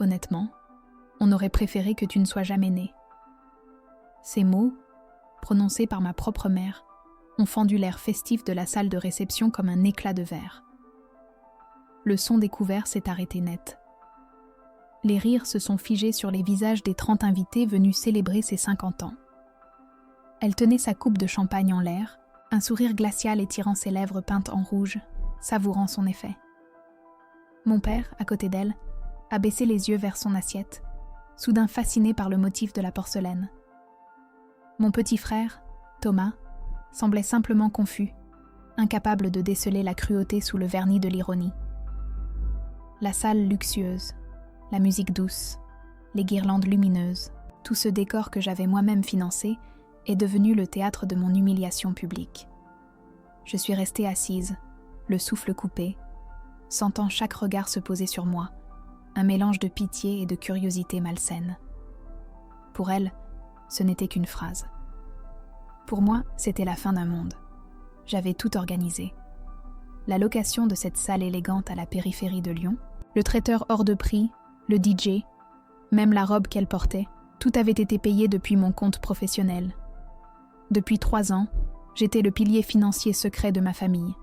honnêtement, on aurait préféré que tu ne sois jamais née. » Ces mots, prononcés par ma propre mère, ont fendu l'air festif de la salle de réception comme un éclat de verre. Le son des couverts s'est arrêté net. Les rires se sont figés sur les visages des 30 invités venus célébrer ses 50 ans. Elle tenait sa coupe de champagne en l'air, un sourire glacial étirant ses lèvres peintes en rouge, savourant son effet. Mon père, à côté d'elle, a baissé les yeux vers son assiette, soudain fasciné par le motif de la porcelaine. Mon petit frère, Thomas, semblait simplement confus, incapable de déceler la cruauté sous le vernis de l'ironie. La salle luxueuse, la musique douce, les guirlandes lumineuses, tout ce décor que j'avais moi-même financé est devenu le théâtre de mon humiliation publique. Je suis restée assise, le souffle coupé, sentant chaque regard se poser sur moi, un mélange de pitié et de curiosité malsaine. Pour elle, ce n'était qu'une phrase. Pour moi, c'était la fin d'un monde. J'avais tout organisé. La location de cette salle élégante à la périphérie de Lyon, le traiteur hors de prix, le DJ, même la robe qu'elle portait, tout avait été payé depuis mon compte professionnel. Depuis 3 ans, j'étais le pilier financier secret de ma famille.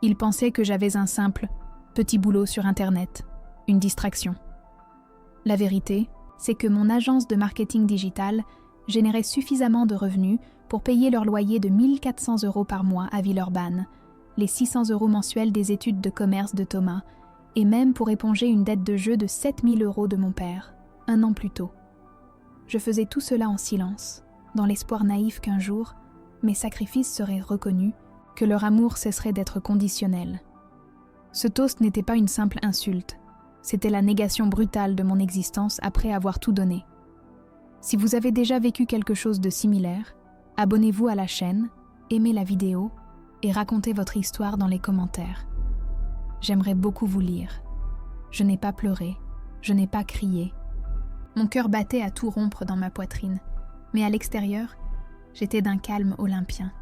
Ils pensaient que j'avais un simple, petit boulot sur Internet, une distraction. La vérité, c'est que mon agence de marketing digital générait suffisamment de revenus pour payer leur loyer de 1 400 € par mois à Villeurbanne, les 600 € mensuels des études de commerce de Thomas, et même pour éponger une dette de jeu de 7 000 € de mon père, 1 an plus tôt. Je faisais tout cela en silence, dans l'espoir naïf qu'un jour, mes sacrifices seraient reconnus, que leur amour cesserait d'être conditionnel. Ce toast n'était pas une simple insulte, c'était la négation brutale de mon existence après avoir tout donné. Si vous avez déjà vécu quelque chose de similaire, abonnez-vous à la chaîne, aimez la vidéo et racontez votre histoire dans les commentaires. J'aimerais beaucoup vous lire. Je n'ai pas pleuré, je n'ai pas crié. Mon cœur battait à tout rompre dans ma poitrine, mais à l'extérieur, j'étais d'un calme olympien.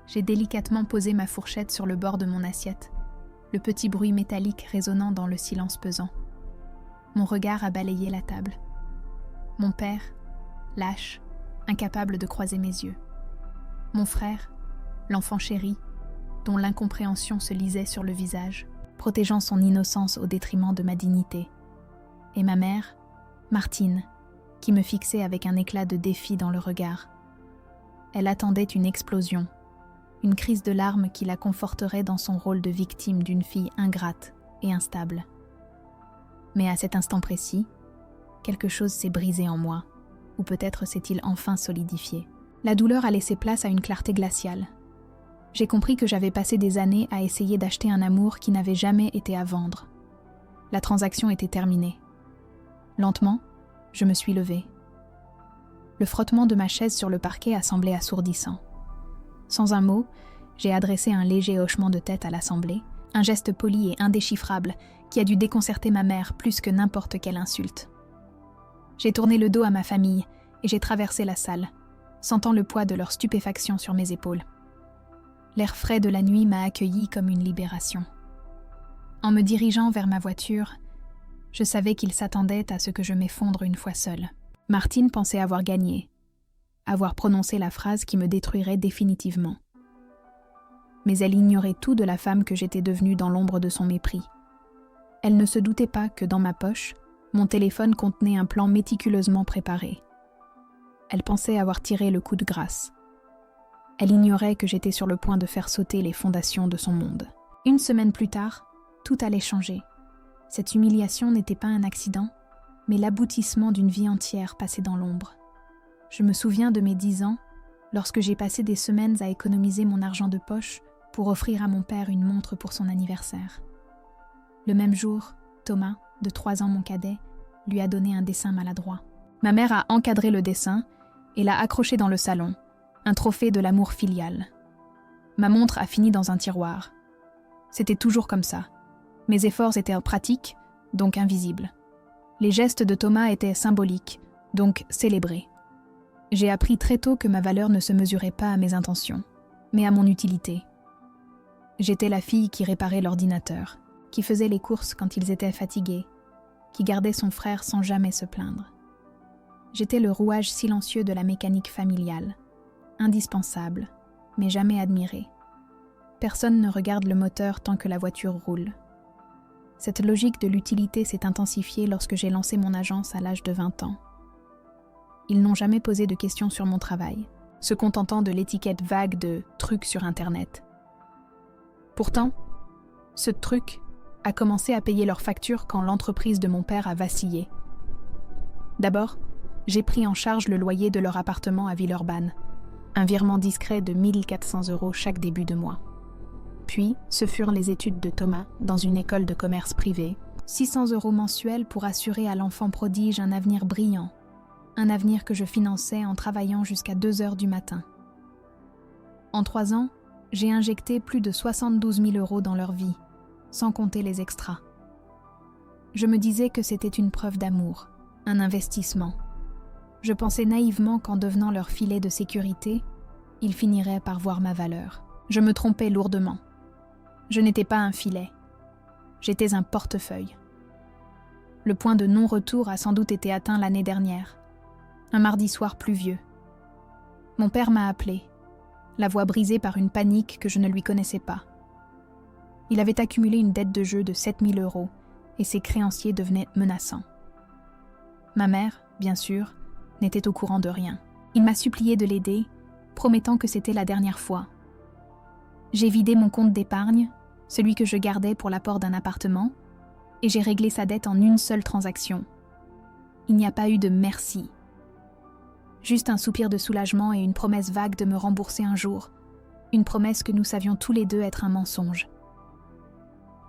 J'ai délicatement posé ma fourchette sur le bord de mon assiette, le petit bruit métallique résonnant dans le silence pesant. Mon regard a balayé la table. Mon père, lâche, incapable de croiser mes yeux. Mon frère, l'enfant chéri, dont l'incompréhension se lisait sur le visage, protégeant son innocence au détriment de ma dignité. Et ma mère, Martine, qui me fixait avec un éclat de défi dans le regard. Elle attendait une explosion, une crise de larmes qui la conforterait dans son rôle de victime d'une fille ingrate et instable. Mais à cet instant précis, quelque chose s'est brisé en moi, ou peut-être s'est-il enfin solidifié. La douleur a laissé place à une clarté glaciale. J'ai compris que j'avais passé des années à essayer d'acheter un amour qui n'avait jamais été à vendre. La transaction était terminée. Lentement, je me suis levée. Le frottement de ma chaise sur le parquet a semblé assourdissant. Sans un mot, j'ai adressé un léger hochement de tête à l'assemblée, un geste poli et indéchiffrable qui a dû déconcerter ma mère plus que n'importe quelle insulte. J'ai tourné le dos à ma famille et j'ai traversé la salle, sentant le poids de leur stupéfaction sur mes épaules. L'air frais de la nuit m'a accueilli comme une libération. En me dirigeant vers ma voiture, je savais qu'ils s'attendaient à ce que je m'effondre une fois seule. Martine pensait avoir gagné, avoir prononcé la phrase qui me détruirait définitivement. Mais elle ignorait tout de la femme que j'étais devenue dans l'ombre de son mépris. Elle ne se doutait pas que dans ma poche, mon téléphone contenait un plan méticuleusement préparé. Elle pensait avoir tiré le coup de grâce. Elle ignorait que j'étais sur le point de faire sauter les fondations de son monde. 1 semaine plus tard, tout allait changer. Cette humiliation n'était pas un accident, mais l'aboutissement d'une vie entière passée dans l'ombre. Je me souviens de mes 10 ans, lorsque j'ai passé des semaines à économiser mon argent de poche pour offrir à mon père une montre pour son anniversaire. Le même jour, Thomas, de 3 ans mon cadet, lui a donné un dessin maladroit. Ma mère a encadré le dessin et l'a accroché dans le salon, un trophée de l'amour filial. Ma montre a fini dans un tiroir. C'était toujours comme ça. Mes efforts étaient pratiques, donc invisibles. Les gestes de Thomas étaient symboliques, donc célébrés. J'ai appris très tôt que ma valeur ne se mesurait pas à mes intentions, mais à mon utilité. J'étais la fille qui réparait l'ordinateur, qui faisait les courses quand ils étaient fatigués, qui gardait son frère sans jamais se plaindre. J'étais le rouage silencieux de la mécanique familiale, indispensable, mais jamais admiré. Personne ne regarde le moteur tant que la voiture roule. Cette logique de l'utilité s'est intensifiée lorsque j'ai lancé mon agence à l'âge de 20 ans. Ils n'ont jamais posé de questions sur mon travail, se contentant de l'étiquette vague de « truc sur Internet ». Pourtant, ce truc a commencé à payer leurs factures quand l'entreprise de mon père a vacillé. D'abord, j'ai pris en charge le loyer de leur appartement à Villeurbanne, un virement discret de 1 400 € chaque début de mois. Puis, ce furent les études de Thomas dans une école de commerce privée, 600 € mensuels pour assurer à l'enfant prodige un avenir brillant, un avenir que je finançais en travaillant jusqu'à 2 heures du matin. En 3 ans, j'ai injecté plus de 72 000 € dans leur vie, sans compter les extras. Je me disais que c'était une preuve d'amour, un investissement. Je pensais naïvement qu'en devenant leur filet de sécurité, ils finiraient par voir ma valeur. Je me trompais lourdement. Je n'étais pas un filet. J'étais un portefeuille. Le point de non-retour a sans doute été atteint l'année dernière, un mardi soir pluvieux. Mon père m'a appelé, la voix brisée par une panique que je ne lui connaissais pas. Il avait accumulé une dette de jeu de 7 000 € et ses créanciers devenaient menaçants. Ma mère, bien sûr, n'était au courant de rien. Il m'a supplié de l'aider, promettant que c'était la dernière fois. J'ai vidé mon compte d'épargne, celui que je gardais pour l'apport d'un appartement, et j'ai réglé sa dette en une seule transaction. Il n'y a pas eu de merci. Juste un soupir de soulagement et une promesse vague de me rembourser un jour, une promesse que nous savions tous les deux être un mensonge.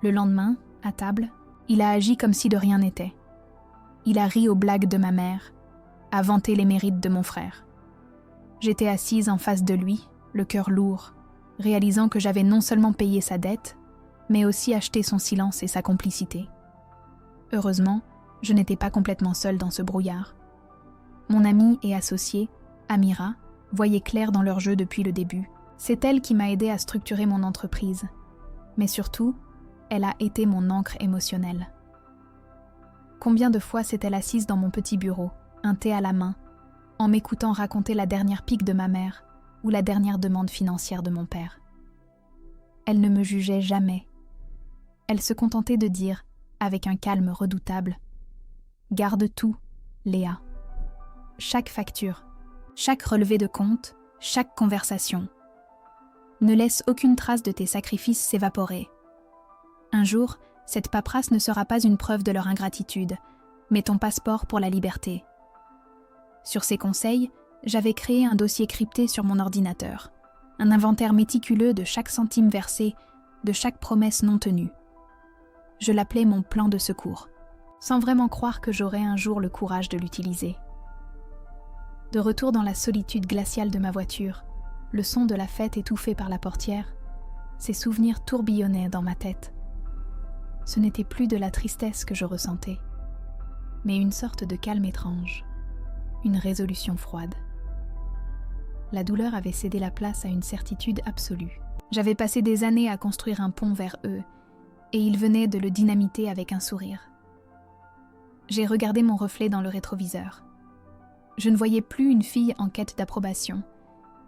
Le lendemain, à table, il a agi comme si de rien n'était. Il a ri aux blagues de ma mère, a vanté les mérites de mon frère. J'étais assise en face de lui, le cœur lourd, réalisant que j'avais non seulement payé sa dette, mais aussi acheté son silence et sa complicité. Heureusement, je n'étais pas complètement seule dans ce brouillard. Mon amie et associée, Amira, voyait clair dans leur jeu depuis le début. C'est elle qui m'a aidé à structurer mon entreprise. Mais surtout, elle a été mon ancre émotionnelle. Combien de fois s'est-elle assise dans mon petit bureau, un thé à la main, en m'écoutant raconter la dernière pique de ma mère ou la dernière demande financière de mon père. Elle ne me jugeait jamais. Elle se contentait de dire, avec un calme redoutable, « Garde tout, Léa. » Chaque facture, chaque relevé de compte, chaque conversation. Ne laisse aucune trace de tes sacrifices s'évaporer. Un jour, cette paperasse ne sera pas une preuve de leur ingratitude, mais ton passeport pour la liberté. Sur ces conseils, j'avais créé un dossier crypté sur mon ordinateur, un inventaire méticuleux de chaque centime versé, de chaque promesse non tenue. Je l'appelais mon plan de secours, sans vraiment croire que j'aurais un jour le courage de l'utiliser. De retour dans la solitude glaciale de ma voiture, le son de la fête étouffé par la portière, ces souvenirs tourbillonnaient dans ma tête. Ce n'était plus de la tristesse que je ressentais, mais une sorte de calme étrange, une résolution froide. La douleur avait cédé la place à une certitude absolue. J'avais passé des années à construire un pont vers eux, et ils venaient de le dynamiter avec un sourire. J'ai regardé mon reflet dans le rétroviseur. Je ne voyais plus une fille en quête d'approbation,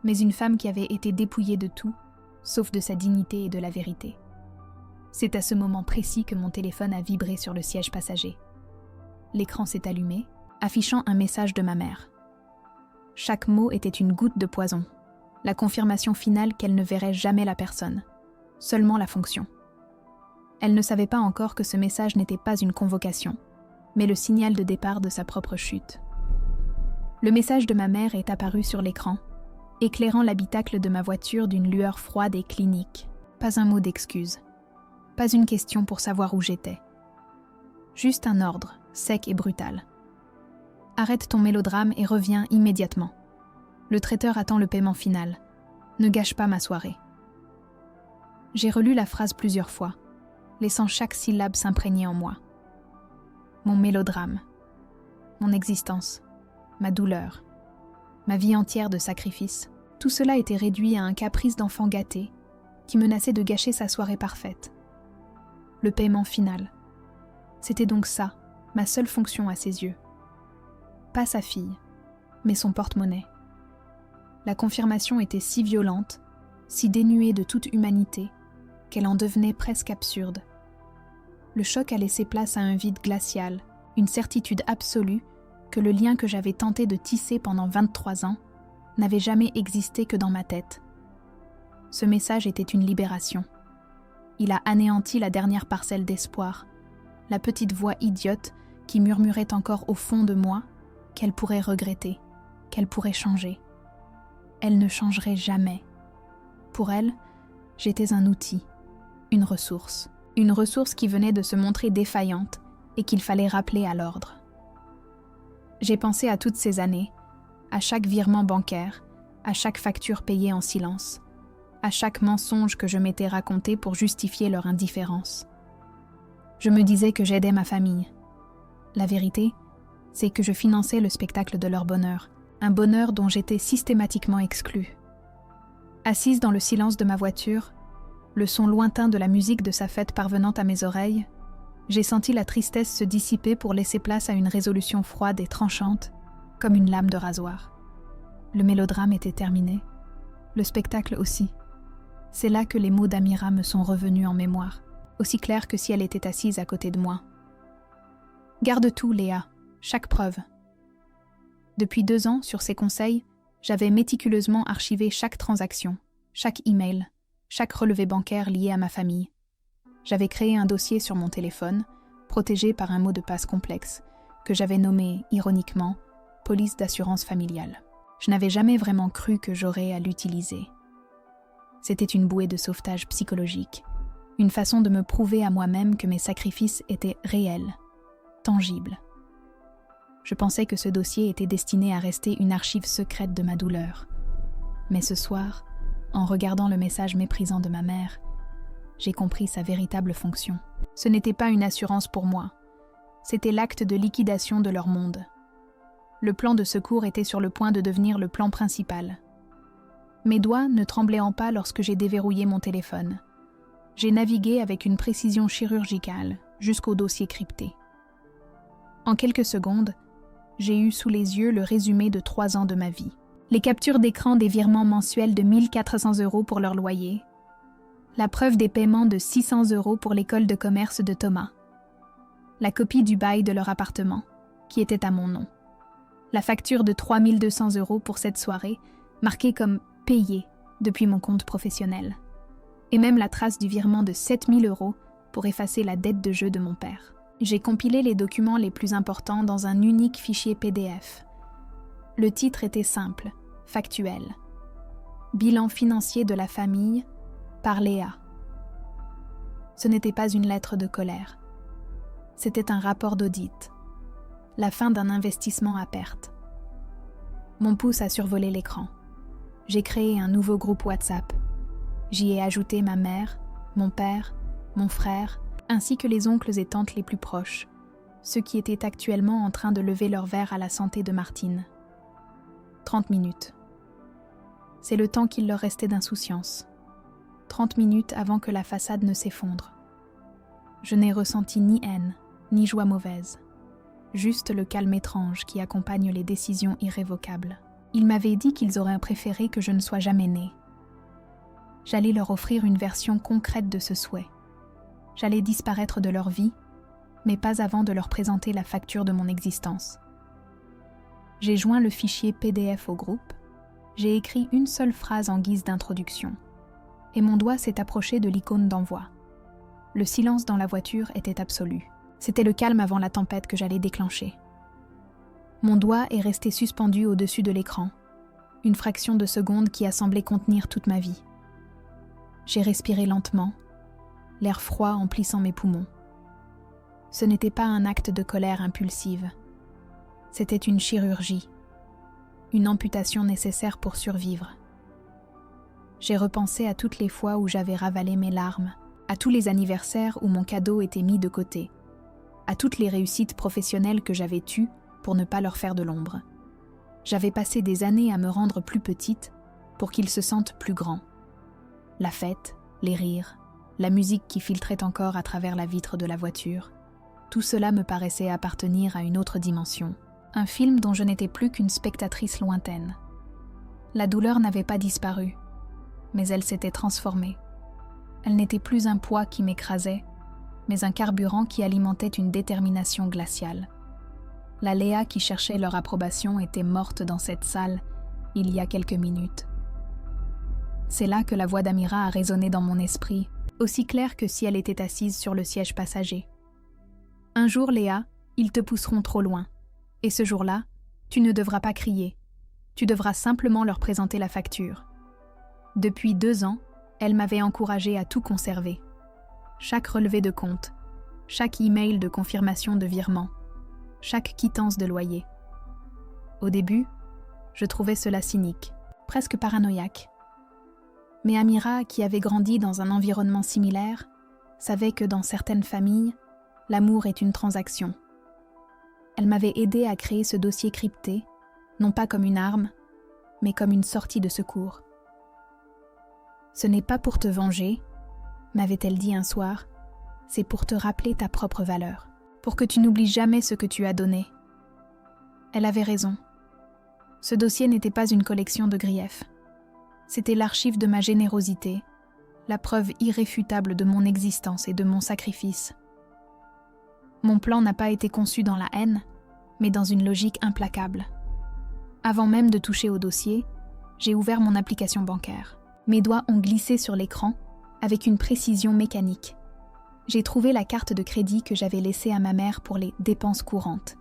mais une femme qui avait été dépouillée de tout, sauf de sa dignité et de la vérité. C'est à ce moment précis que mon téléphone a vibré sur le siège passager. L'écran s'est allumé, affichant un message de ma mère. Chaque mot était une goutte de poison, la confirmation finale qu'elle ne verrait jamais la personne, seulement la fonction. Elle ne savait pas encore que ce message n'était pas une convocation, mais le signal de départ de sa propre chute. Le message de ma mère est apparu sur l'écran, éclairant l'habitacle de ma voiture d'une lueur froide et clinique. Pas un mot d'excuse, pas une question pour savoir où j'étais. Juste un ordre, sec et brutal. Arrête ton mélodrame et reviens immédiatement. Le traiteur attend le paiement final. Ne gâche pas ma soirée. J'ai relu la phrase plusieurs fois, laissant chaque syllabe s'imprégner en moi. Mon mélodrame, mon existence, ma douleur, ma vie entière de sacrifice, tout cela était réduit à un caprice d'enfant gâté qui menaçait de gâcher sa soirée parfaite. Le paiement final. C'était donc ça, ma seule fonction à ses yeux. Pas sa fille, mais son porte-monnaie. La confirmation était si violente, si dénuée de toute humanité, qu'elle en devenait presque absurde. Le choc a laissé place à un vide glacial, une certitude absolue que le lien que j'avais tenté de tisser pendant 23 ans n'avait jamais existé que dans ma tête. Ce message était une libération. Il a anéanti la dernière parcelle d'espoir, la petite voix idiote qui murmurait encore au fond de moi qu'elle pourrait regretter, qu'elle pourrait changer. Elle ne changerait jamais. Pour elle, j'étais un outil, une ressource qui venait de se montrer défaillante et qu'il fallait rappeler à l'ordre. J'ai pensé à toutes ces années, à chaque virement bancaire, à chaque facture payée en silence, à chaque mensonge que je m'étais raconté pour justifier leur indifférence. Je me disais que j'aidais ma famille. La vérité, c'est que je finançais le spectacle de leur bonheur, un bonheur dont j'étais systématiquement exclue. Assise dans le silence de ma voiture, le son lointain de la musique de sa fête parvenant à mes oreilles, j'ai senti la tristesse se dissiper pour laisser place à une résolution froide et tranchante, comme une lame de rasoir. Le mélodrame était terminé, le spectacle aussi. C'est là que les mots d'Amira me sont revenus en mémoire, aussi clairs que si elle était assise à côté de moi. « Garde tout, Léa, chaque preuve. » Depuis 2 ans, sur ses conseils, j'avais méticuleusement archivé chaque transaction, chaque email, chaque relevé bancaire lié à ma famille. J'avais créé un dossier sur mon téléphone, protégé par un mot de passe complexe, que j'avais nommé, ironiquement, « police d'assurance familiale ». Je n'avais jamais vraiment cru que j'aurais à l'utiliser. C'était une bouée de sauvetage psychologique, une façon de me prouver à moi-même que mes sacrifices étaient réels, tangibles. Je pensais que ce dossier était destiné à rester une archive secrète de ma douleur. Mais ce soir, en regardant le message méprisant de ma mère, j'ai compris sa véritable fonction. Ce n'était pas une assurance pour moi, c'était l'acte de liquidation de leur monde. Le plan de secours était sur le point de devenir le plan principal. Mes doigts ne tremblaient pas lorsque j'ai déverrouillé mon téléphone. J'ai navigué avec une précision chirurgicale jusqu'au dossier crypté. En quelques secondes, j'ai eu sous les yeux le résumé de 3 ans de ma vie. Les captures d'écran des virements mensuels de 1 400 € pour leur loyer, la preuve des paiements de 600 € pour l'école de commerce de Thomas, la copie du bail de leur appartement, qui était à mon nom, la facture de 3 200 € pour cette soirée, marquée comme « payée » depuis mon compte professionnel, et même la trace du virement de 7 000 € pour effacer la dette de jeu de mon père. J'ai compilé les documents les plus importants dans un unique fichier PDF. Le titre était simple, factuel. Bilan financier de la famille par Léa. Ce n'était pas une lettre de colère. C'était un rapport d'audit. La fin d'un investissement à perte. Mon pouce a survolé l'écran. J'ai créé un nouveau groupe WhatsApp. J'y ai ajouté ma mère, mon père, mon frère, ainsi que les oncles et tantes les plus proches, ceux qui étaient actuellement en train de lever leur verre à la santé de Martine. 30 minutes. C'est le temps qu'il leur restait d'insouciance. 30 minutes avant que la façade ne s'effondre. Je n'ai ressenti ni haine, ni joie mauvaise. Juste le calme étrange qui accompagne les décisions irrévocables. Ils m'avaient dit qu'ils auraient préféré que je ne sois jamais née. J'allais leur offrir une version concrète de ce souhait. J'allais disparaître de leur vie, mais pas avant de leur présenter la facture de mon existence. J'ai joint le fichier PDF au groupe, j'ai écrit une seule phrase en guise d'introduction, et mon doigt s'est approché de l'icône d'envoi. Le silence dans la voiture était absolu. C'était le calme avant la tempête que j'allais déclencher. Mon doigt est resté suspendu au-dessus de l'écran, une fraction de seconde qui a semblé contenir toute ma vie. J'ai respiré lentement, l'air froid emplissant mes poumons. Ce n'était pas un acte de colère impulsive. C'était une chirurgie, une amputation nécessaire pour survivre. J'ai repensé à toutes les fois où j'avais ravalé mes larmes, à tous les anniversaires où mon cadeau était mis de côté, à toutes les réussites professionnelles que j'avais tues pour ne pas leur faire de l'ombre. J'avais passé des années à me rendre plus petite pour qu'ils se sentent plus grands. La fête, les rires, la musique qui filtrait encore à travers la vitre de la voiture. Tout cela me paraissait appartenir à une autre dimension, un film dont je n'étais plus qu'une spectatrice lointaine. La douleur n'avait pas disparu, mais elle s'était transformée. Elle n'était plus un poids qui m'écrasait, mais un carburant qui alimentait une détermination glaciale. La Léa qui cherchait leur approbation était morte dans cette salle il y a quelques minutes. C'est là que la voix d'Amira a résonné dans mon esprit, aussi claire que si elle était assise sur le siège passager. Un jour, Léa, ils te pousseront trop loin. Et ce jour-là, tu ne devras pas crier. Tu devras simplement leur présenter la facture. Depuis 2 ans, elle m'avait encouragée à tout conserver. Chaque relevé de compte, chaque email de confirmation de virement, chaque quittance de loyer. Au début, je trouvais cela cynique, presque paranoïaque. Mais Amira, qui avait grandi dans un environnement similaire, savait que dans certaines familles, l'amour est une transaction. Elle m'avait aidée à créer ce dossier crypté, non pas comme une arme, mais comme une sortie de secours. « Ce n'est pas pour te venger, » m'avait-elle dit un soir, « c'est pour te rappeler ta propre valeur, pour que tu n'oublies jamais ce que tu as donné. » Elle avait raison. Ce dossier n'était pas une collection de griefs. C'était l'archive de ma générosité, la preuve irréfutable de mon existence et de mon sacrifice. Mon plan n'a pas été conçu dans la haine, mais dans une logique implacable. Avant même de toucher au dossier, j'ai ouvert mon application bancaire. Mes doigts ont glissé sur l'écran avec une précision mécanique. J'ai trouvé la carte de crédit que j'avais laissée à ma mère pour les dépenses courantes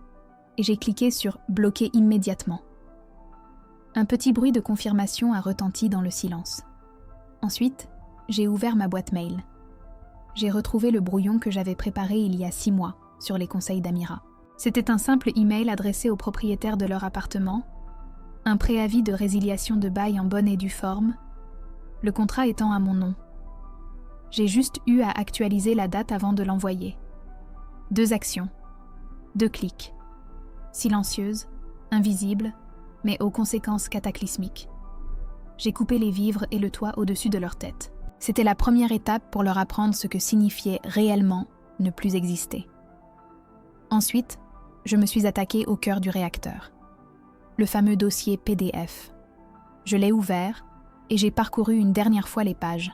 et j'ai cliqué sur « Bloquer immédiatement ». Un petit bruit de confirmation a retenti dans le silence. Ensuite, j'ai ouvert ma boîte mail. J'ai retrouvé le brouillon que j'avais préparé il y a 6 mois sur les conseils d'Amira. C'était un simple email adressé aux propriétaires de leur appartement, un préavis de résiliation de bail en bonne et due forme, le contrat étant à mon nom. J'ai juste eu à actualiser la date avant de l'envoyer. 2 actions, 2 clics. Silencieuses, invisibles, mais aux conséquences cataclysmiques. J'ai coupé les vivres et le toit au-dessus de leur tête. C'était la première étape pour leur apprendre ce que signifiait réellement ne plus exister. Ensuite, je me suis attaquée au cœur du réacteur. Le fameux dossier PDF. Je l'ai ouvert et j'ai parcouru une dernière fois les pages.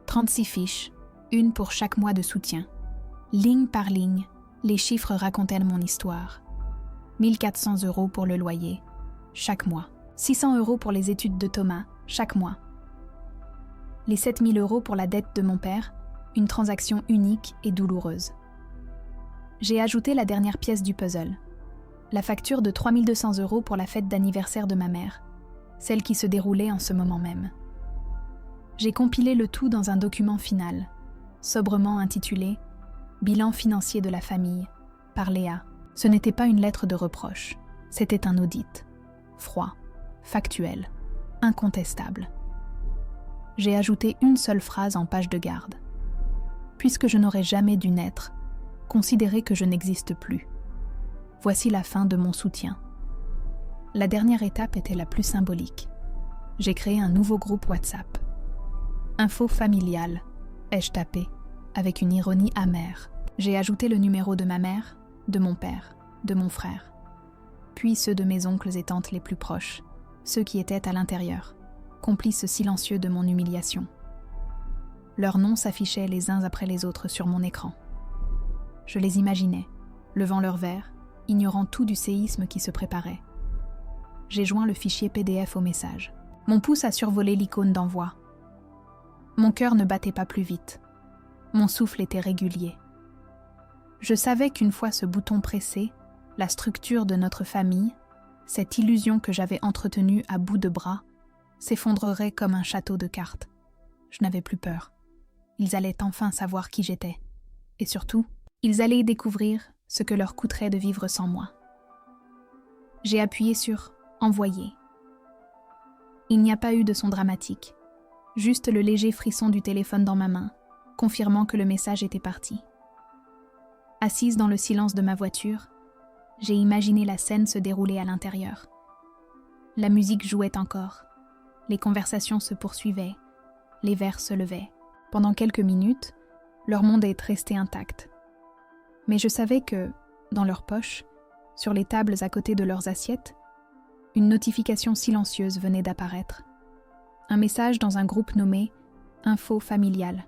36 fiches, une pour chaque mois de soutien. Ligne par ligne, les chiffres racontaient mon histoire. 1 400 € pour le loyer, chaque mois. 600 € pour les études de Thomas, chaque mois. Les 7 000 € pour la dette de mon père, une transaction unique et douloureuse. J'ai ajouté la dernière pièce du puzzle. La facture de 3 200 € pour la fête d'anniversaire de ma mère, celle qui se déroulait en ce moment même. J'ai compilé le tout dans un document final, sobrement intitulé « Bilan financier de la famille » par Léa. Ce n'était pas une lettre de reproche, c'était un audit. Froid, factuel, incontestable. J'ai ajouté une seule phrase en page de garde. Puisque je n'aurais jamais dû naître, considérez que je n'existe plus. Voici la fin de mon soutien. La dernière étape était la plus symbolique. J'ai créé un nouveau groupe WhatsApp. Info familiale, ai-je tapé, avec une ironie amère. J'ai ajouté le numéro de ma mère, de mon père, de mon frère, puis ceux de mes oncles et tantes les plus proches, ceux qui étaient à l'intérieur, complices silencieux de mon humiliation. Leurs noms s'affichaient les uns après les autres sur mon écran. Je les imaginais, levant leurs verres, ignorant tout du séisme qui se préparait. J'ai joint le fichier PDF au message. Mon pouce a survolé l'icône d'envoi. Mon cœur ne battait pas plus vite. Mon souffle était régulier. Je savais qu'une fois ce bouton pressé, la structure de notre famille, cette illusion que j'avais entretenue à bout de bras, s'effondrerait comme un château de cartes. Je n'avais plus peur. Ils allaient enfin savoir qui j'étais. Et surtout, ils allaient découvrir ce que leur coûterait de vivre sans moi. J'ai appuyé sur « Envoyer ». Il n'y a pas eu de son dramatique, juste le léger frisson du téléphone dans ma main, confirmant que le message était parti. Assise dans le silence de ma voiture, j'ai imaginé la scène se dérouler à l'intérieur. La musique jouait encore, les conversations se poursuivaient, les verres se levaient. Pendant quelques minutes, leur monde est resté intact. Mais je savais que, dans leurs poches, sur les tables à côté de leurs assiettes, une notification silencieuse venait d'apparaître. Un message dans un groupe nommé « Info familiale ».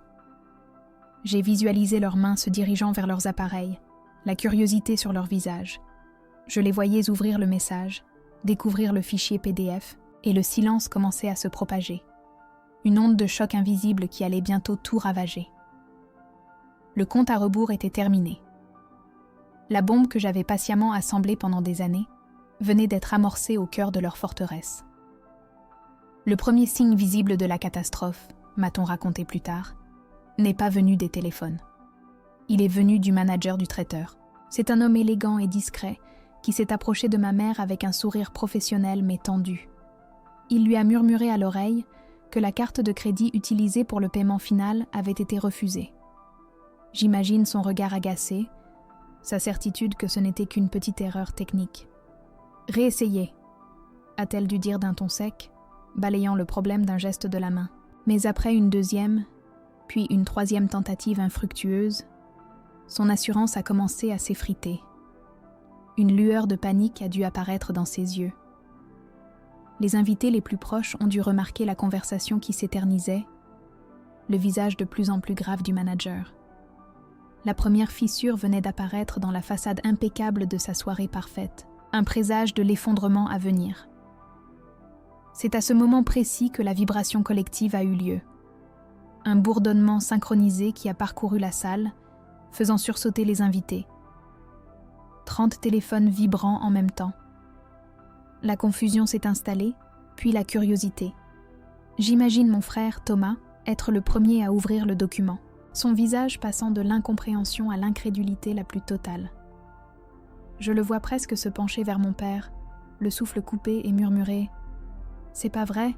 J'ai visualisé leurs mains se dirigeant vers leurs appareils, la curiosité sur leur visage. Je les voyais ouvrir le message, découvrir le fichier PDF, et le silence commençait à se propager. Une onde de choc invisible qui allait bientôt tout ravager. Le compte à rebours était terminé. La bombe que j'avais patiemment assemblée pendant des années venait d'être amorcée au cœur de leur forteresse. Le premier signe visible de la catastrophe, m'a-t-on raconté plus tard, n'est pas venu des téléphones. Il est venu du manager du traiteur. C'est un homme élégant et discret qui s'est approché de ma mère avec un sourire professionnel mais tendu. Il lui a murmuré à l'oreille que la carte de crédit utilisée pour le paiement final avait été refusée. J'imagine son regard agacé, sa certitude que ce n'était qu'une petite erreur technique. « Réessayez », a-t-elle dû dire d'un ton sec, balayant le problème d'un geste de la main. Mais après une deuxième, puis une troisième tentative infructueuse, son assurance a commencé à s'effriter. Une lueur de panique a dû apparaître dans ses yeux. Les invités les plus proches ont dû remarquer la conversation qui s'éternisait, le visage de plus en plus grave du manager. La première fissure venait d'apparaître dans la façade impeccable de sa soirée parfaite, un présage de l'effondrement à venir. C'est à ce moment précis que la vibration collective a eu lieu. Un bourdonnement synchronisé qui a parcouru la salle, faisant sursauter les invités. 30 téléphones vibrant en même temps. La confusion s'est installée, puis la curiosité. J'imagine mon frère, Thomas, être le premier à ouvrir le document, son visage passant de l'incompréhension à l'incrédulité la plus totale. Je le vois presque se pencher vers mon père, le souffle coupé et murmurer « C'est pas vrai ?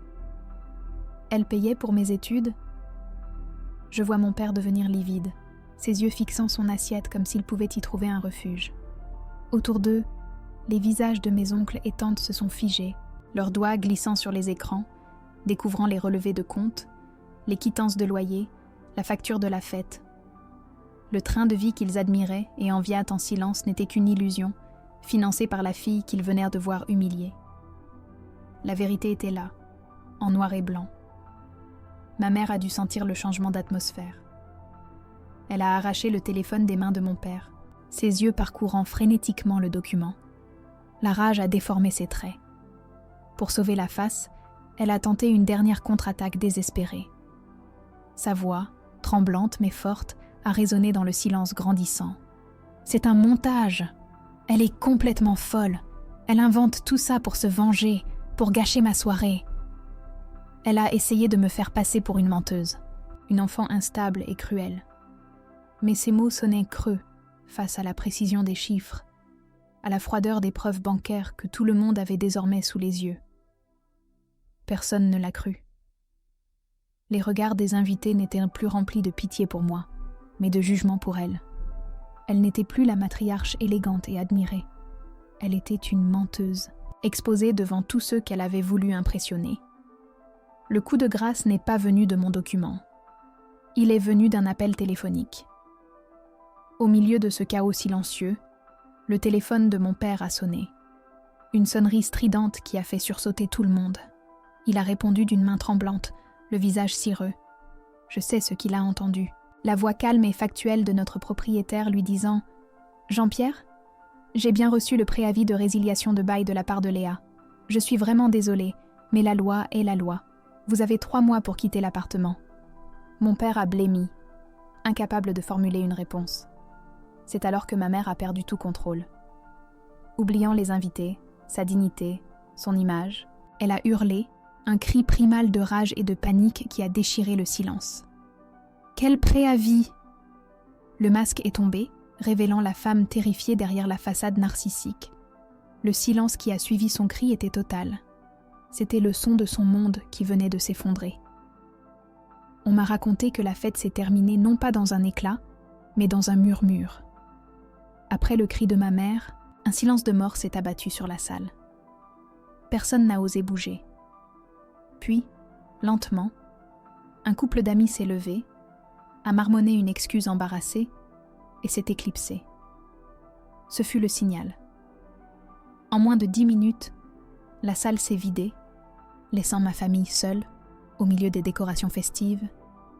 Elle payait pour mes études ?» Je vois mon père devenir livide, ses yeux fixant son assiette comme s'il pouvait y trouver un refuge. Autour d'eux, les visages de mes oncles et tantes se sont figés, leurs doigts glissant sur les écrans, découvrant les relevés de compte, les quittances de loyer, la facture de la fête. Le train de vie qu'ils admiraient et enviaient en silence n'était qu'une illusion, financée par la fille qu'ils venaient de voir humiliée. La vérité était là, en noir et blanc. Ma mère a dû sentir le changement d'atmosphère. Elle a arraché le téléphone des mains de mon père, ses yeux parcourant frénétiquement le document. La rage a déformé ses traits. Pour sauver la face, elle a tenté une dernière contre-attaque désespérée. Sa voix, tremblante mais forte, a résonné dans le silence grandissant. « C'est un montage. Elle est complètement folle. Elle invente tout ça pour se venger, pour gâcher ma soirée. Elle a essayé de me faire passer pour une menteuse, une enfant instable et cruelle. » Mais ces mots sonnaient creux face à la précision des chiffres, à la froideur des preuves bancaires que tout le monde avait désormais sous les yeux. Personne ne l'a cru. Les regards des invités n'étaient plus remplis de pitié pour moi, mais de jugement pour elle. Elle n'était plus la matriarche élégante et admirée. Elle était une menteuse, exposée devant tous ceux qu'elle avait voulu impressionner. Le coup de grâce n'est pas venu de mon document. Il est venu d'un appel téléphonique. Au milieu de ce chaos silencieux, le téléphone de mon père a sonné. Une sonnerie stridente qui a fait sursauter tout le monde. Il a répondu d'une main tremblante, le visage cireux. Je sais ce qu'il a entendu. La voix calme et factuelle de notre propriétaire lui disant « Jean-Pierre, j'ai bien reçu le préavis de résiliation de bail de la part de Léa. Je suis vraiment désolée, mais la loi est la loi. Vous avez 3 mois pour quitter l'appartement. » Mon père a blêmi, incapable de formuler une réponse. C'est alors que ma mère a perdu tout contrôle. Oubliant les invités, sa dignité, son image, elle a hurlé, un cri primal de rage et de panique qui a déchiré le silence. « Quel préavis !» Le masque est tombé, révélant la femme terrifiée derrière la façade narcissique. Le silence qui a suivi son cri était total. C'était le son de son monde qui venait de s'effondrer. On m'a raconté que la fête s'est terminée non pas dans un éclat, mais dans un murmure. Après le cri de ma mère, un silence de mort s'est abattu sur la salle. Personne n'a osé bouger. Puis, lentement, un couple d'amis s'est levé, a marmonné une excuse embarrassée et s'est éclipsé. Ce fut le signal. En moins de 10 minutes, la salle s'est vidée, laissant ma famille seule, au milieu des décorations festives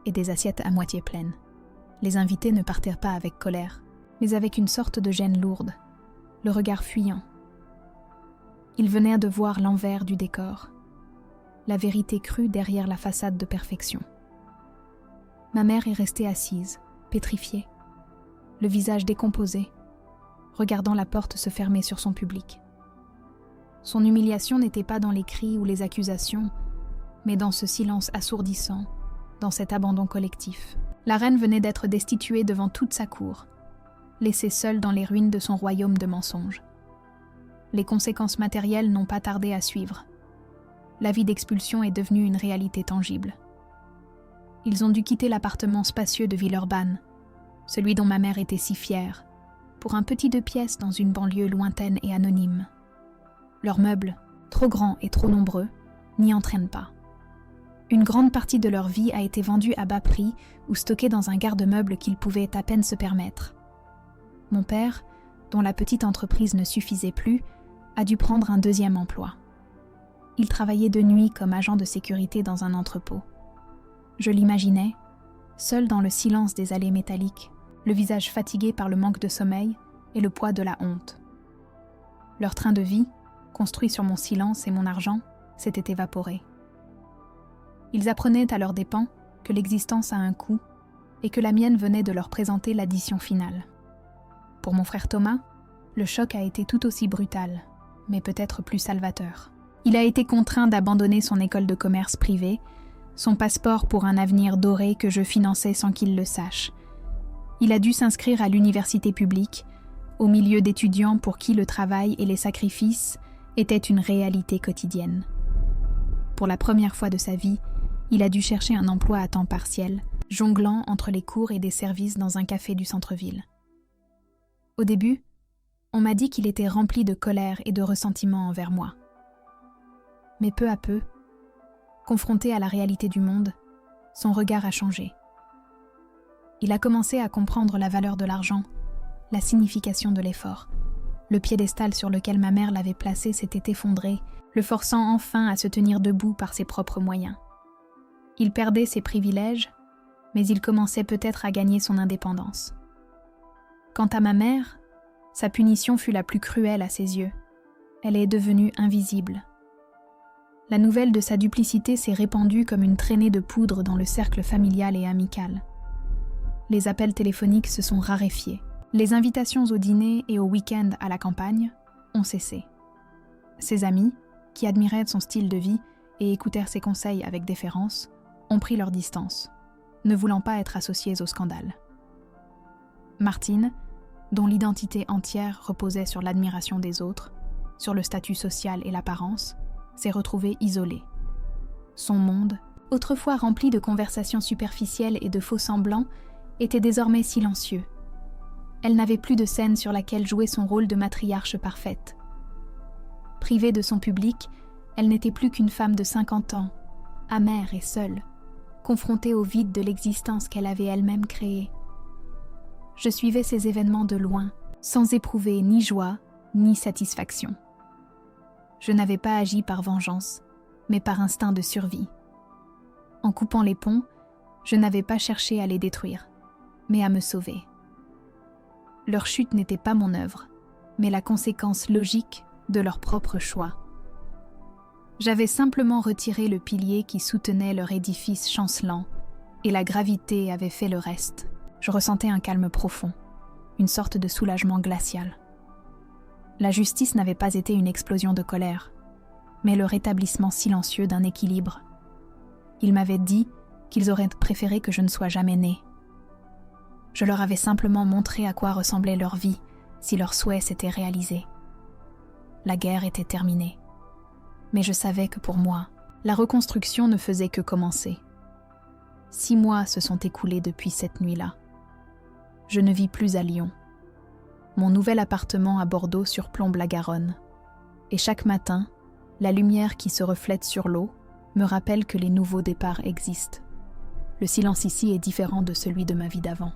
et des assiettes à moitié pleines. Les invités ne partirent pas avec colère, mais avec une sorte de gêne lourde, le regard fuyant. Ils venaient de voir l'envers du décor, la vérité crue derrière la façade de perfection. Ma mère est restée assise, pétrifiée, le visage décomposé, regardant la porte se fermer sur son public. Son humiliation n'était pas dans les cris ou les accusations, mais dans ce silence assourdissant, dans cet abandon collectif. La reine venait d'être destituée devant toute sa cour, laissée seule dans les ruines de son royaume de mensonges. Les conséquences matérielles n'ont pas tardé à suivre. L'avis d'expulsion est devenu une réalité tangible. Ils ont dû quitter l'appartement spacieux de Villeurbanne, celui dont ma mère était si fière, pour un petit 2 pièces dans une banlieue lointaine et anonyme. Leurs meubles, trop grands et trop nombreux, n'y entraînent pas. Une grande partie de leur vie a été vendue à bas prix ou stockée dans un garde-meubles qu'ils pouvaient à peine se permettre. Mon père, dont la petite entreprise ne suffisait plus, a dû prendre un 2e emploi. Il travaillait de nuit comme agent de sécurité dans un entrepôt. Je l'imaginais, seul dans le silence des allées métalliques, le visage fatigué par le manque de sommeil et le poids de la honte. Leur train de vie, construit sur mon silence et mon argent, s'était évaporé. Ils apprenaient à leurs dépens que l'existence a un coût et que la mienne venait de leur présenter l'addition finale. Pour mon frère Thomas, le choc a été tout aussi brutal, mais peut-être plus salvateur. Il a été contraint d'abandonner son école de commerce privée, son passeport pour un avenir doré que je finançais sans qu'il le sache. Il a dû s'inscrire à l'université publique, au milieu d'étudiants pour qui le travail et les sacrifices étaient une réalité quotidienne. Pour la première fois de sa vie, il a dû chercher un emploi à temps partiel, jonglant entre les cours et des services dans un café du centre-ville. Au début, on m'a dit qu'il était rempli de colère et de ressentiment envers moi. Mais peu à peu, confronté à la réalité du monde, son regard a changé. Il a commencé à comprendre la valeur de l'argent, la signification de l'effort. Le piédestal sur lequel ma mère l'avait placé s'était effondré, le forçant enfin à se tenir debout par ses propres moyens. Il perdait ses privilèges, mais il commençait peut-être à gagner son indépendance. Quant à ma mère, sa punition fut la plus cruelle à ses yeux. Elle est devenue invisible. La nouvelle de sa duplicité s'est répandue comme une traînée de poudre dans le cercle familial et amical. Les appels téléphoniques se sont raréfiés. Les invitations au dîner et au week-end à la campagne ont cessé. Ses amis, qui admiraient son style de vie et écoutèrent ses conseils avec déférence, ont pris leur distance, ne voulant pas être associés au scandale. Martine, dont l'identité entière reposait sur l'admiration des autres, sur le statut social et l'apparence, s'est retrouvée isolée. Son monde, autrefois rempli de conversations superficielles et de faux-semblants, était désormais silencieux. Elle n'avait plus de scène sur laquelle jouer son rôle de matriarche parfaite. Privée de son public, elle n'était plus qu'une femme de 50 ans, amère et seule, confrontée au vide de l'existence qu'elle avait elle-même créée. Je suivais ces événements de loin, sans éprouver ni joie, ni satisfaction. Je n'avais pas agi par vengeance, mais par instinct de survie. En coupant les ponts, je n'avais pas cherché à les détruire, mais à me sauver. Leur chute n'était pas mon œuvre, mais la conséquence logique de leur propre choix. J'avais simplement retiré le pilier qui soutenait leur édifice chancelant, et la gravité avait fait le reste. Je ressentais un calme profond, une sorte de soulagement glacial. La justice n'avait pas été une explosion de colère, mais le rétablissement silencieux d'un équilibre. Ils m'avaient dit qu'ils auraient préféré que je ne sois jamais née. Je leur avais simplement montré à quoi ressemblait leur vie si leurs souhaits s'étaient réalisés. La guerre était terminée. Mais je savais que pour moi, la reconstruction ne faisait que commencer. 6 mois se sont écoulés depuis cette nuit-là. Je ne vis plus à Lyon. Mon nouvel appartement à Bordeaux surplombe la Garonne. Et chaque matin, la lumière qui se reflète sur l'eau me rappelle que les nouveaux départs existent. Le silence ici est différent de celui de ma vie d'avant.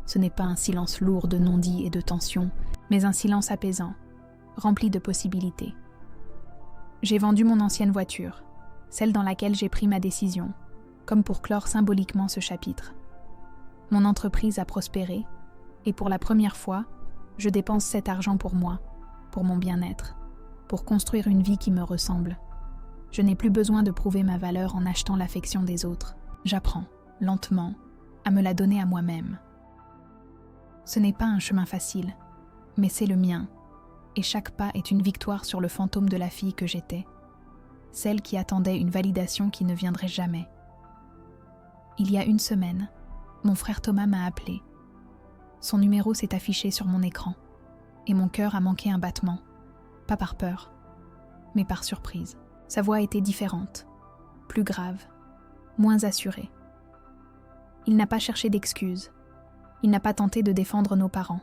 Ce n'est pas un silence lourd de non-dits et de tensions, mais un silence apaisant, rempli de possibilités. J'ai vendu mon ancienne voiture, celle dans laquelle j'ai pris ma décision, comme pour clore symboliquement ce chapitre. Mon entreprise a prospéré, et pour la première fois, je dépense cet argent pour moi, pour mon bien-être, pour construire une vie qui me ressemble. Je n'ai plus besoin de prouver ma valeur en achetant l'affection des autres. J'apprends, lentement, à me la donner à moi-même. Ce n'est pas un chemin facile, mais c'est le mien, et chaque pas est une victoire sur le fantôme de la fille que j'étais, celle qui attendait une validation qui ne viendrait jamais. Il y a une semaine, mon frère Thomas m'a appelé. Son numéro s'est affiché sur mon écran, et mon cœur a manqué un battement, pas par peur, mais par surprise. Sa voix était différente, plus grave, moins assurée. Il n'a pas cherché d'excuses, il n'a pas tenté de défendre nos parents.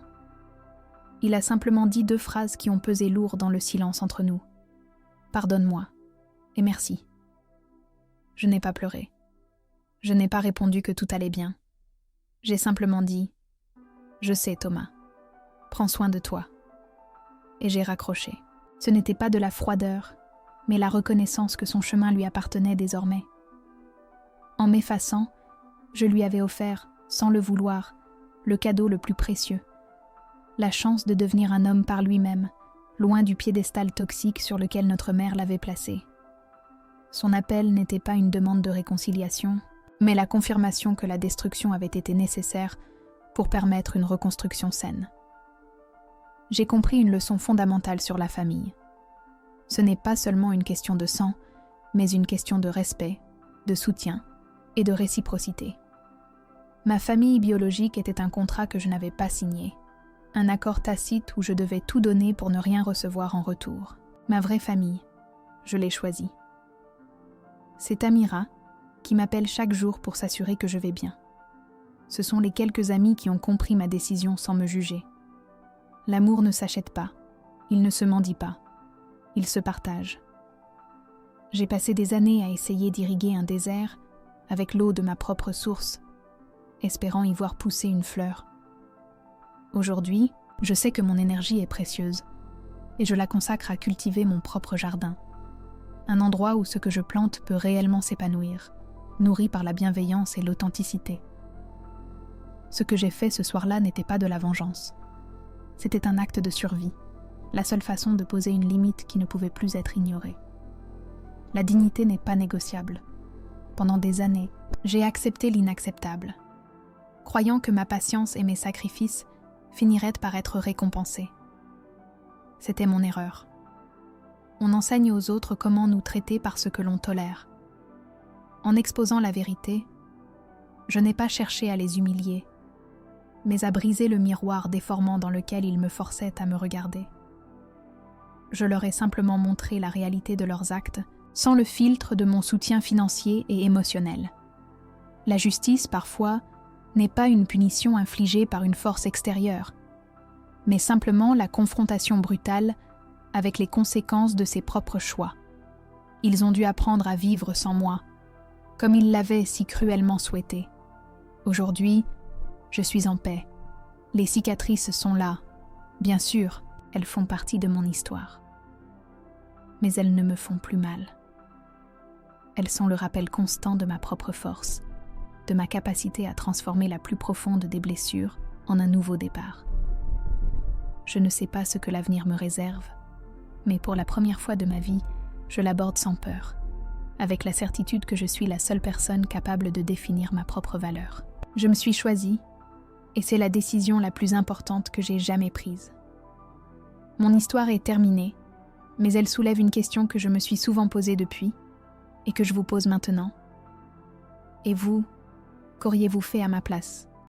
Il a simplement dit 2 phrases qui ont pesé lourd dans le silence entre nous. « Pardonne-moi et merci ». Je n'ai pas pleuré. Je n'ai pas répondu que tout allait bien. J'ai simplement dit « Je sais, Thomas, prends soin de toi ». Et j'ai raccroché. Ce n'était pas de la froideur, mais la reconnaissance que son chemin lui appartenait désormais. En m'effaçant, je lui avais offert, sans le vouloir, le cadeau le plus précieux, la chance de devenir un homme par lui-même, loin du piédestal toxique sur lequel notre mère l'avait placé. Son appel n'était pas une demande de réconciliation, mais la confirmation que la destruction avait été nécessaire pour permettre une reconstruction saine. J'ai compris une leçon fondamentale sur la famille. Ce n'est pas seulement une question de sang, mais une question de respect, de soutien et de réciprocité. Ma famille biologique était un contrat que je n'avais pas signé, un accord tacite où je devais tout donner pour ne rien recevoir en retour. Ma vraie famille, je l'ai choisie. C'est Amira qui m'appelle chaque jour pour s'assurer que je vais bien. Ce sont les quelques amis qui ont compris ma décision sans me juger. L'amour ne s'achète pas, il ne se mendie pas, il se partage. J'ai passé des années à essayer d'irriguer un désert avec l'eau de ma propre source, espérant y voir pousser une fleur. Aujourd'hui, je sais que mon énergie est précieuse et je la consacre à cultiver mon propre jardin, un endroit où ce que je plante peut réellement s'épanouir, nourri par la bienveillance et l'authenticité. Ce que j'ai fait ce soir-là n'était pas de la vengeance. C'était un acte de survie, la seule façon de poser une limite qui ne pouvait plus être ignorée. La dignité n'est pas négociable. Pendant des années, j'ai accepté l'inacceptable, croyant que ma patience et mes sacrifices finiraient par être récompensés. C'était mon erreur. On enseigne aux autres comment nous traiter par ce que l'on tolère. En exposant la vérité, je n'ai pas cherché à les humilier, mais à briser le miroir déformant dans lequel ils me forçaient à me regarder. Je leur ai simplement montré la réalité de leurs actes, sans le filtre de mon soutien financier et émotionnel. La justice, parfois, n'est pas une punition infligée par une force extérieure, mais simplement la confrontation brutale avec les conséquences de ses propres choix. Ils ont dû apprendre à vivre sans moi, comme ils l'avaient si cruellement souhaité. Aujourd'hui, je suis en paix. Les cicatrices sont là. Bien sûr, elles font partie de mon histoire. Mais elles ne me font plus mal. Elles sont le rappel constant de ma propre force, de ma capacité à transformer la plus profonde des blessures en un nouveau départ. Je ne sais pas ce que l'avenir me réserve, mais pour la première fois de ma vie, je l'aborde sans peur, avec la certitude que je suis la seule personne capable de définir ma propre valeur. Je me suis choisie, et c'est la décision la plus importante que j'ai jamais prise. Mon histoire est terminée, mais elle soulève une question que je me suis souvent posée depuis, et que je vous pose maintenant. Et vous, qu'auriez-vous fait à ma place ?